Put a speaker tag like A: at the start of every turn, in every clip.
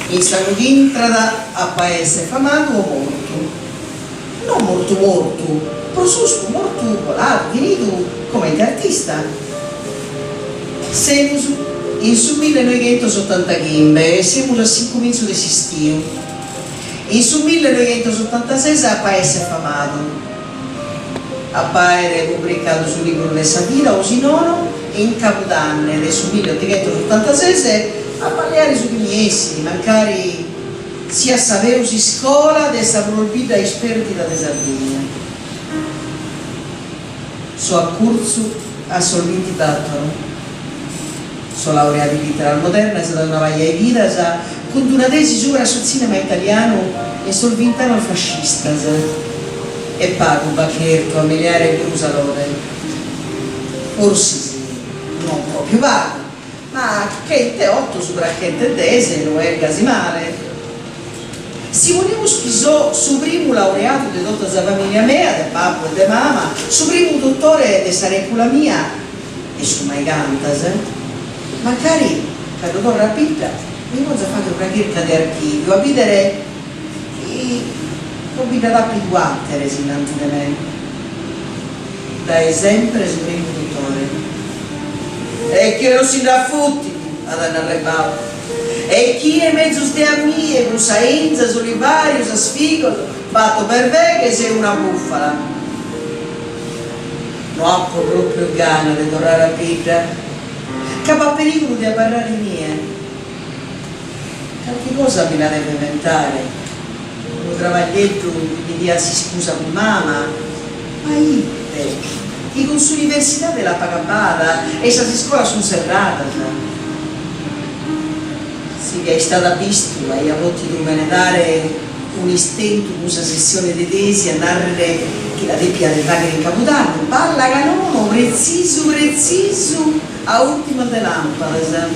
A: in stanno di entrata a paese famato o morto. Non molto morto, prosciutto morto, volato, finito come artista. Siamo in su 1975 e siamo a 5 mesi di esistio. In su 1976 a paese famato. Appare pubblicato sul libro di Savira Osinono e in Capodanno del 1886 a parlare su di essi, magari sia sapere si scuola dessa proibita esperti da Sardegna. So a corso a solvinti d'attoro. So laureato in letteratura moderna, è stata una vaglia di vita, con una tesi sopra sul cinema italiano e sul vintano fascista. E pago Baccherto a miliare di Usalone. Forse sì, non proprio vago, ma che te 8 sopra che te 10 non è quasi male. Si voleva spisò su primo laureato di tutta la famiglia mia, del babbo e della mamma, su primo dottore di sarecula mia e su mai cantas. Magari, per dottor Rapita, mi voglio fare una ricerca di archivio, a vedere come da più guattere innanzi di me. Dai sempre su primo dottore. E che non si dà futti ad andare a e chi è mezzo ste amiche, con saenza, solivario, sa sfigo, fatto per me che sei una bufala. Non ho proprio gana di tornare a Pietra, che va pericolo di parlare mie. Qualche cosa me la deve inventare. Un travaglietto mi dia si scusa con mamma, ma io, i corsi università della Pagabada e sa si scuola sono serrata. Sì, che è stata pistola e a volte non dare un istento, una sessione di tesi, a narrare che la deppia del vagare in Capodanno, parla canono, preciso, a ultima de lampada.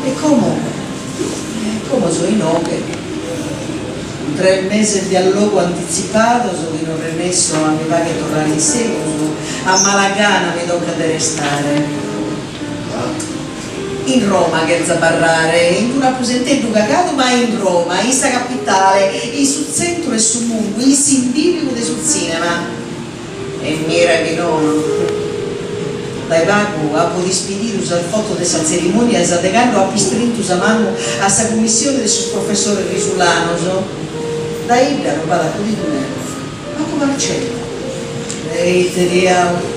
A: E come sono in opere? 3 mesi di allogo anticipato, sono in un remesso a mi va che tornare in seguito, a Malagana mi tocca di restare. In Roma che zabarrare, in un apposentendo cagato, ma in Roma, in sta capitale, in sul centro e sul mondo, in sindivico del sul cinema. E mira che non. Dai vago, a po' di spedire usa il foto della cerimonia, esategando a pistrinto a mano a sta commissione del suo professore risulano, da Ibra non vada più di me. Ma come accetta? Ehi, te diamo.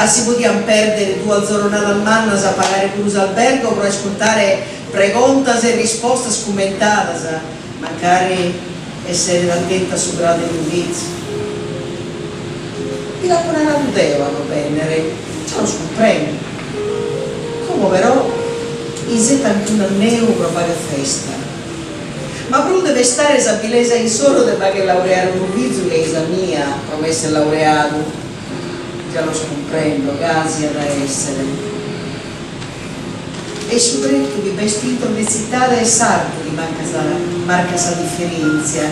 A: Si potevano perdere 2 giornate al anno a pagare pure l'albergo per ascoltare preguntas e risposte scommentate, magari essere attenta su grado di giudizio. E la buona tutela va bene, ce lo comprendo. Come però, in 71 anni per fare festa. Ma però deve stare esa bilesa in solo di fare laureare un vizio che è isa mia, promessa laureato. Già lo comprendo, casi da essere. E soprattutto che vestito necessità e sarto di marca sa differenza.